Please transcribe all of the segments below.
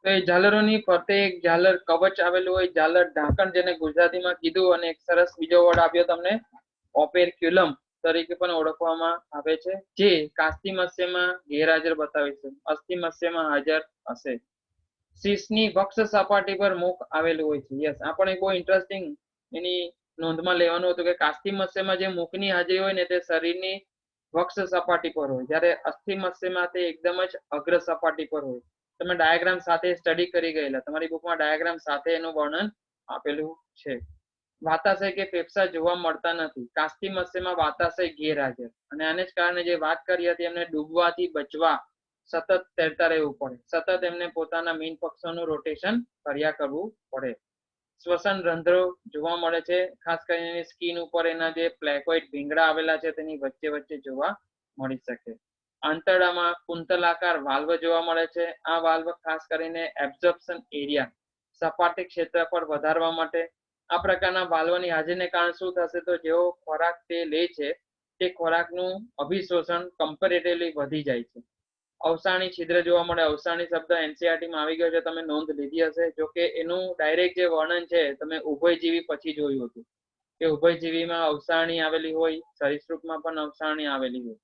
તો એ ઝાલરોની ફરતે એક ઝાલર કવચ આવેલું હોય, ઝાલર ઢાંકણ જેને ગુજરાતીમાં કીધું, અને એક સરસ બીજો વર્ડ આપ્યો તમને ઓપેર્ક્યુલમ તરીકે પણ ઓળખવામાં આવે છે, જે કાસ્તી મત્સ્યમાં ગેરહાજર બતાવે છે, અસ્થિ મત્સ્યમાં હાજર હશે. શીશની વક્ષ સપાટી પર મુખ આવેલું હોય છે. યસ, આ પણ એક બહુ ઇન્ટરેસ્ટિંગ એની નોંધમાં લેવાનું હતું કે કાસ્તી મત્સ્યમાં જે મુખની હાજરી હોય ને તે શરીરની વક્ષ સપાટી પર હોય, જ્યારે અસ્થિ મત્સ્યમાં તે એકદમ જ અગ્ર સપાટી પર હોય. તમે ડાયાગ્રામ સાથે સ્ટડી કરી ગયેલા, તમારી બુકમાં ડાયાગ્રામ સાથે એનું વર્ણન આપેલું છે. વાતાશય કે ફેફસા જોવા મળતા નથી. કાસ્તી મત્સ્યમાં વાતાશય ગેરહાજર, અને આને જ કારણે જે વાત કરી હતી એમને ડૂબવાથી બચવા સતત તરતા રહેવું પડે, સતત એમને પોતાના મીન પક્ષોનું રોટેશન કર્યા કરવું પડે. શ્વસન રંધ્રો જોવા મળે છે, ખાસ કરીને સ્કિન ઉપર એના જે પ્લેકોઇડ ભીંગડા આવેલા છે તેની વચ્ચે વચ્ચે જોવા મળી શકે. આંતરડામાં કુંતલાકાર વાલ્વ જોવા મળે છે. આ વાલ્વ ખાસ કરીને એબ્ઝોર્પ્શન એરિયા, સપાટી ક્ષેત્રફળ વધારવા માટે. આ પ્રકારના વાલ્વની હાજરીને કારણે શું થશે, તો જેવો ખોરાક તે લે છે તે ખોરાકનું અભિશોષણ કમ્પેરેટિવલી વધી જાય છે. અવસાણી છિદ્ર જોવા મળે. અવસાણી શબ્દ NCERT માં આવી ગયો છે, તમે નોંધ લીધી હશે. જો કે એનું ડાયરેક્ટ જે વર્ણન છે તમે ઉભયજીવી પછી જોયું હતું કે ઉભયજીવીમાં અવસાણી આવેલી હોય, સરીસૃપમાં પણ અવસાણી આવેલી હોય.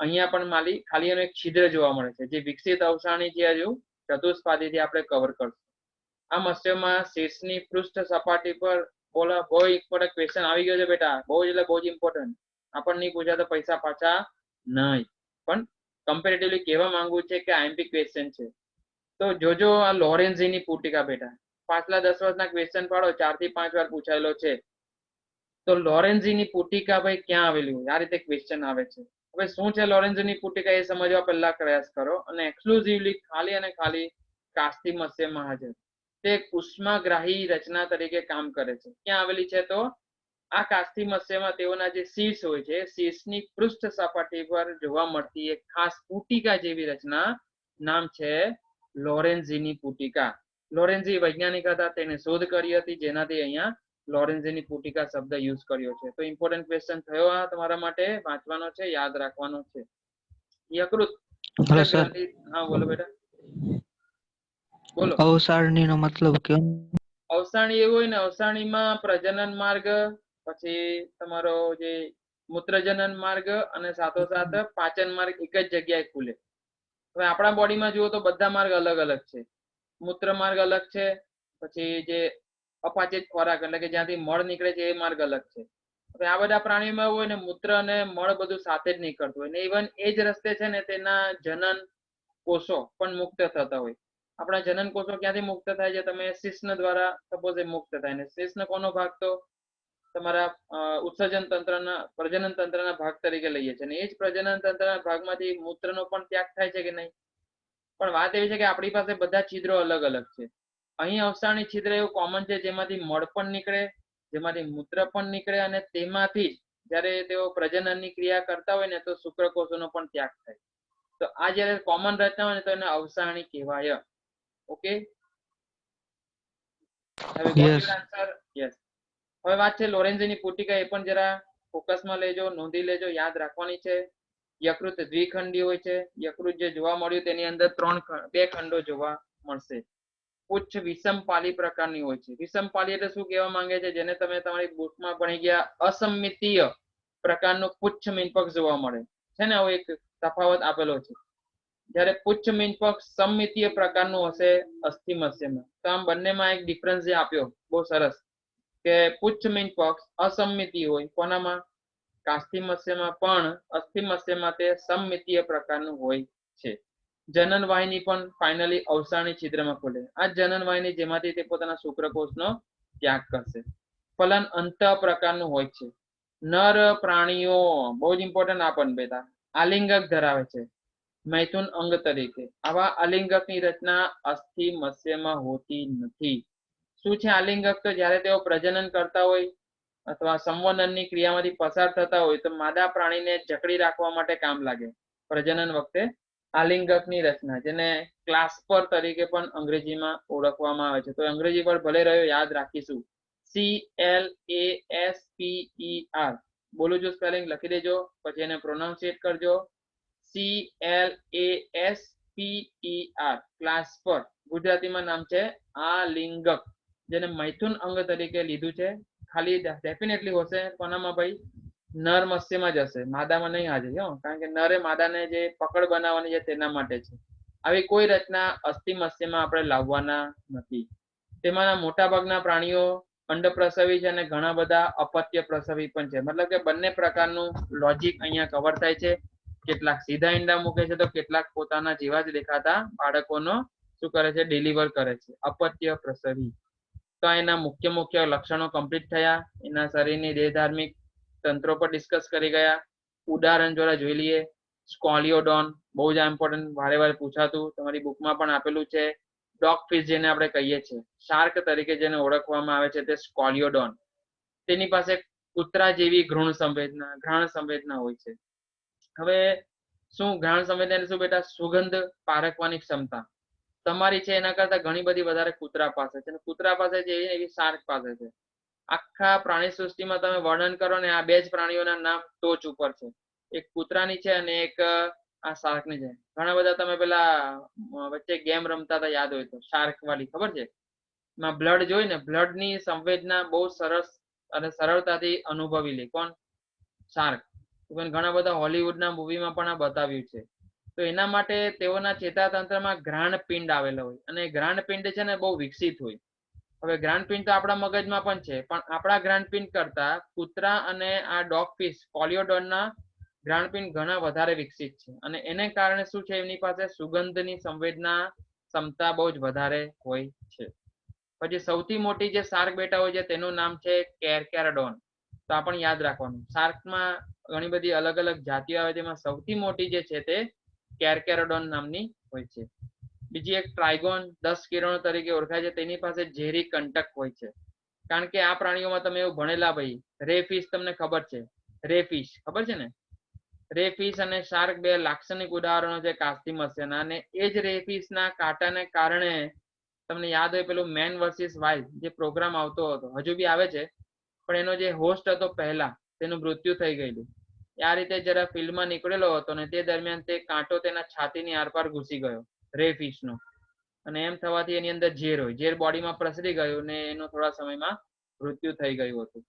અહીંયા પણ ખાલી એનું એક છિદ્ર જોવા મળે છે, જે વિકસિત અવસાણી જે હજુ ચતુષ્પાદીથી આપણે કવર કરશું. આ મત્સ્યમાં શીર્ષની પૃષ્ઠ સપાટી પર બોલા બહુ ઇમ્પોર્ટન્ટ ક્વેશ્ચન આવી ગયો છે બેટા, બહુ જ એટલે બહુ જ ઇમ્પોર્ટન્ટ. આપણને નહીં પૂછ્યા તો પૈસા પાછા નહીં, પણ કમ્પેરેટિવલી કહેવા માંગુ છે કે IMP ક્વેશ્ચન છે. તો જોજો આ લોરેન્ઝીની પુટિકા બેટા, પાછલા 10 વર્ષના ક્વેશ્ચન પાડો, 4 થી 5 વાર પૂછાયેલો છે. તો લોરેન્ઝીની પુટિકા ભાઈ ક્યાં આવેલી હોય, આ રીતે ક્વેશ્ચન આવે છે. હવે શું છે લોરેન્ઝીની પુટિકા એ સમજવા પહેલા પ્રયાસ કરો, અને એક્સક્લુઝિવલી ખાલી અને ખાલી કાસ્તી મત્સ્યમાં હાજર. તે ઉષ્માગ્રાહી રચના તરીકે કામ કરે છે. ક્યાં આવેલી છે, તો આ કાસ્તી મત્સ્યમાં તેઓના જે શીર્ષ હોય છે, શીર્ષની પૃષ્ઠ સપાટી પર જોવા મળતી એક ખાસ પુટિકા જેવી રચના, નામ છે લોરેન્ઝીની પુટિકા. લોરેન્ઝી વૈજ્ઞાનિક હતા, તેને શોધ કરી હતી, જેનાથી અહીંયા લોરેન્ઝીની પુટિકા શબ્દ યુઝ કર્યો છે. તો ઇમ્પોર્ટન્ટ ક્વેશ્ચન થયો આ તમારા માટે, વાંચવાનો છે, યાદ રાખવાનો છે. યકૃત ગ્રંથિ, હા બોલો બેટા બોલો. અવસારણીનો મતલબ કેમ? અવસાણી એવું હોય ને, અવસાણીમાં પ્રજનન માર્ગ, પછી તમારો જે મૂત્રજનન માર્ગ અને સાથોસાથ પાચન માર્ગ એક જ જગ્યાએ ખુલે. હવે આપણા બોડીમાં જુઓ તો બધા માર્ગ અલગ અલગ છે. મૂત્ર માર્ગ અલગ છે, પછી જે અપાચિત ખોરાક એટલે કે જ્યાંથી મળ નીકળે છે એ માર્ગ અલગ છે. હવે આ બધા પ્રાણીઓમાં એવું હોય ને, મૂત્ર અને મળ બધું સાથે જ નીકળતું હોય ને, ઇવન એ જ રસ્તે છે ને તેના જનન કોષો પણ મુક્ત થતા હોય. આપણા જનન કોષો ક્યાંથી મુક્ત થાય છે, તમે શિશ્ન દ્વારા સપોઝ એ મુક્ત થાય, ને શિશ્ન કોનો ભાગ, તો તમારા ઉત્સર્જન તંત્રના પ્રજનન તંત્રના ભાગ તરીકે લઈએ છીએ, અને એ જ પ્રજનન તંત્રના ભાગમાંથી મૂત્રનો પણ ત્યાગ થાય છે કે નહીં. પણ વાત એવી છે કે આપણી પાસે બધા છિદ્રો અલગ અલગ છે. અહીં અવસાણી છિદ્ર એવું કોમન છે, જેમાંથી મળ પણ નીકળે, જેમાંથી મૂત્ર પણ નીકળે, અને તેમાંથી જ્યારે તેઓ પ્રજનનની ક્રિયા કરતા હોય ને તો શુક્રકોષોનો પણ ત્યાગ થાય. તો આ જ્યારે કોમન રચના હોય ને તો એને અવસાણી કહેવાય. ઓકે, હવે ગોટ યોર આન્સર? યસ. હવે વાત છે લોરેન્ઝીની પુટિકા, એ પણ જરા ફોકસમાં લેજો, નોંધી લેજો, યાદ રાખવાની છે. યકૃત દ્વિખંડી હોય છે. યકૃત જે જોવા મળ્યું તેની અંદર બે ખંડો જોવા મળશે. પુચ્છ વિષમપાલી પ્રકારની હોય છે. વિષમપાલી એટલે શું કહેવા માંગે છે, જેને તમે તમારી બુકમાં ભણી ગયા, અસમિતીય પ્રકારનો પુચ્છ મીનપક્ષ જોવા મળે છે ને, આવો એક તફાવત આપેલો છે. જ્યારે પુચ્છ મીનપક્ષ સમમિતીય પ્રકારનું હશે અસ્થિ મત્સ્યમાં. તો આમ બંનેમાં એક ડિફરન્સ જે આપ્યો બહુ સરસ, કે પુચ્છ મીનપક્ષ અસમિતીય હોય કોનામાં, કાસ્તી મત્સ્યમાં, પણ અસ્થિ મત્સ્યમાં તે સમમિતીય પ્રકારનું હોય છે. જનન વાહિની પણ ફાઇનલી અવસાણી છિદ્રમાં ખુલે. આ જનન વાહિની જેમાંથી તે પોતાના શુક્રકોષનો ત્યાગ કરશે. ફલન અંત પ્રકારનું હોય છે. નર પ્રાણીઓ, બહુ જ ઇમ્પોર્ટન્ટ આપણ બેટા, આલિંગક ધરાવે છે મૈથુન અંગ તરીકે. આવા આલિંગકની રચના અસ્થિ મત્સ્યમાં હોતી નથી. શું છે આલિંગક, તો જ્યારે તેઓ પ્રજનન કરતા હોય અથવા સંવનનની ક્રિયામાંથી પસાર થતા હોય તો માદા પ્રાણીને જકડી રાખવા માટે કામ લાગે. પ્રજનન વખતે આલિંગકની રચના, જેને ક્લાસ્પર તરીકે પણ અંગ્રેજીમાં ઓળખવામાં આવે છે. તો અંગ્રેજી પર ભલે રહ્યો, યાદ રાખીશું. CLASPER, બોલું જો સ્પેલિંગ લખી દેજો, પછી એને પ્રોનાઉન્સિએટ કરજો. CLASPER. PER ક્લાસ્પર ગુજરાતીમાં નામ છે આલિંગક, જેને મૈથુન અંગ તરીકે લીધું છે. ખાલી ડેફિનેટલી હશે કોનામાં ભાઈ? નર મત્સ્યમાં જ હશે, માદામાં નહીં હાજરી હો, કારણ કે નરે માદાને જે પકડ બનાવવાની છે તેના માટે છે. આવી કોઈ રચના અસ્થિ મત્સ્યમાં આપણે લાવવાના નથી. તેમાંના મોટા ભાગના પ્રાણીઓ અંડપ્રસવી છે અને ઘણા બધા અપત્ય પ્રસવી પણ છે. મતલબ કે બંને પ્રકારનું લોજિક અહીંયા કવર થાય છે. કેટલાક સીધા ઈંડા મૂકે છે તો કેટલાક પોતાના જેવા જ દેખાતા બાળકોનો શું કરે છે? ડિલિવર કરે છે. અપત્ય પ્રસવી. તો એના મુખ્ય મુખ્ય લક્ષણો કમ્પ્લીટ થયા. એના શરીરની દેહધાર્મિક તંત્રો પર ડિસ્કસ કરી ગયા. ઉદાહરણ જોડે જોઈ લઈએ. સ્કોલિયોડોન બહુ જ ઇમ્પોર્ટન્ટ, વારે વારે પૂછાતું, તમારી બુકમાં પણ આપેલું છે. ડોગ ફિશ જેને આપણે કહીએ છીએ, શાર્ક તરીકે જેને ઓળખવામાં આવે છે તે સ્કોલિયોડોન. તેની પાસે કૂતરા જેવી ઘ્રાણ સંવેદના હોય છે. હવે શું ઘ્રાણ સંવેદના શું બેટા? સુગંધ પારખવાની ક્ષમતા તમારી છે એના કરતા ઘણી બધી વધારે કૂતરા પાસે છે. કૂતરા પાસે છે એવી શાર્ક પાસે છે. આખા પ્રાણી સૃષ્ટિમાં તમે વર્ણન કરો ને, આ બે જ પ્રાણીઓના નામ ટોચ ઉપર છે. એક કૂતરાની છે અને એક આ શાર્કની છે. ઘણા બધા તમે પેલા વચ્ચે ગેમ રમતા હતા, યાદ હોય તો, શાર્ક વાળી, ખબર છે? એમાં બ્લડ જોઈ ને, બ્લડ ની સંવેદના બહુ સરસ અને સરળતાથી અનુભવી લે. કોણ? શાર્ક. ઘણા બધા હોલિવૂડના મૂવીમાં પણ આ બતાવ્યું છે. તો એના માટે તેઓના ચેતાતંત્રમાં ઘ્રાણપિંડ આવેલો હોય, અને ઘ્રાણપિંડ છે ને બહુ વિકસિત હોય. હવે ઘ્રાણપિંડ તો આપણા મગજમાં પણ છે, પણ આપણા ઘ્રાણપિંડ કરતા કૂતરા અને આ ડોગ ફિશ કોલિયોડોનના ઘ્રાણપિંડ ઘણા વધારે વિકસિત છે. અને એને કારણે શું છે? એમની પાસે સુગંધની સંવેદના ક્ષમતા બહુ જ વધારે હોય છે. પછી સૌથી મોટી જે શાર્ક બેટા હોય છે તેનું નામ છે કેરકેરાડોન. તો આ પણ યાદ રાખવાનું. શાર્કમાં ઘણી બધી અલગ અલગ જાતિઓ આવે, તેમાં સૌથી મોટી જે છે તે કેરકેરાડોન નામની હોય છે. બીજી એક ટ્રાઇગોન 10 કિરણો તરીકે ઓળખાય છે. તેની પાસે ઝેરી કંટક હોય છે. કારણ કે આ પ્રાણીઓમાં તમે એવું ભણેલા ભાઈ, રે ફિશ તમને ખબર છે? રે ફિશ ખબર છે ને? રે ફિશ અને શાર્ક બે લાક્ષણિક ઉદાહરણો છે કાસ્તી મત્સ્યના. અને એ જ રે ફિશના કાંટાને કારણે તમને યાદ હોય પેલું મેન વર્સિસ વાઇલ્ડ જે પ્રોગ્રામ આવતો હતો, હજુ બી આવે છે, પણ એનો જે હોસ્ટ હતો પહેલા, તેનું મૃત્યુ થઈ ગયેલું. આ રીતે જરા ફિલ્ડમાં નીકળેલો હતો ને તે દરમિયાન તે કાંટો તેના છાતીની આરપાર ઘૂસી ગયો રે ફિશનો, અને એમ થવાથી એની અંદર ઝેર હોય, ઝેર બોડીમાં પ્રસરી ગયું ને એનું થોડા સમયમાં મૃત્યુ થઈ ગયું હતું.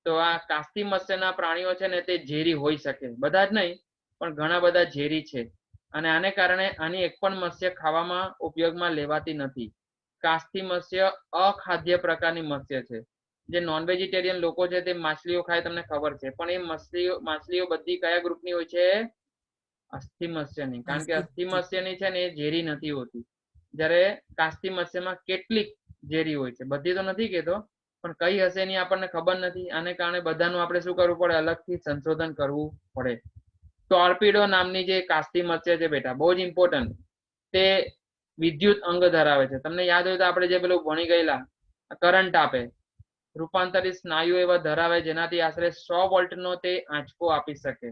તો આ કાસ્તી મત્સ્યના પ્રાણીઓ છે ને તે ઝેરી હોઈ શકે, બધા જ નહીં પણ ઘણા બધા ઝેરી છે. અને આને કારણે આની એક પણ મત્સ્ય ખાવામાં ઉપયોગમાં લેવાતી નથી. કાસ્તી મત્સ્ય અખાદ્ય પ્રકારની મત્સ્ય છે. જે નોન વેજીટેરિયન લોકો છે તે માછલીઓ ખાય, તમને ખબર છે, પણ એ માછલીઓ બધી કયા ગ્રુપની હોય છે? અસ્થિ મત્સ્યની. કારણ કે અસ્થિ મત્સ્યની છે ને એ ઝેરી નથી હોતી, જ્યારે કાસ્તી મત્સ્યમાં કેટલીક ઝેરી હોય છે. બધી તો નથી કહેતો, પણ કઈ હશે એની આપણને ખબર નથી. આને કારણે બધાનું આપણે શું કરવું પડે? અલગથી સંશોધન કરવું પડે. ટોર્પિડો નામની જે કાસ્તી મત્સ્ય છે બેટા, બહુ જ ઇમ્પોર્ટન્ટ, તે વિદ્યુત અંગ ધરાવે છે. તમને યાદ હોય તો આપણે જે પેલું ભણી ગયેલા, કરંટ આપે, રૂપાંતરિત સ્નાયુ એવા ધરાવે જેનાથી આશરે 100 વોલ્ટનો તે આંચકો આપી શકે.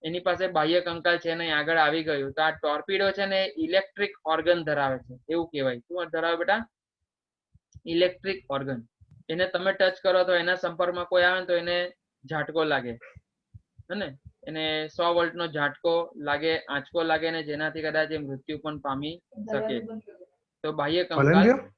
એની પાસે બાહ્ય કંકાલ છે ને આગળ આવી ગયું. તો આ ટોર્પિડો છે ને ઇલેક્ટ્રિક ઓર્ગન ધરાવે છે, એવું કહેવાય. શું ધરાવે બેટા? Electric organ. એને તમે ટચ કરો તો એના સંપર્કમાં કોઈ આવે તો એને ઝાટકો લાગે, હે, એને 100 વોલ્ટનો ઝાટકો લાગે, આંચકો લાગે, ને જેનાથી કદાચ એ મૃત્યુ પણ પામી શકે. તો બાહ્ય કંકાલ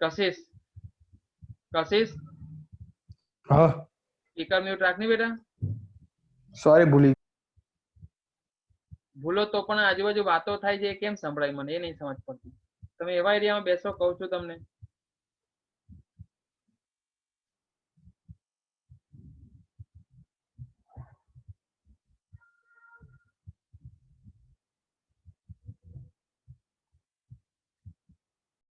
કશિશ હા સ્પીકર મ્યુટ રાખની બેટા. સોરી ભૂલો તો પણ આજુબાજુ વાતો થાય છે, કેમ સંભળાય મને એ નહીં સમજ પડતી. તમે એવા એરિયામાં બેસો, કહું છું તમને.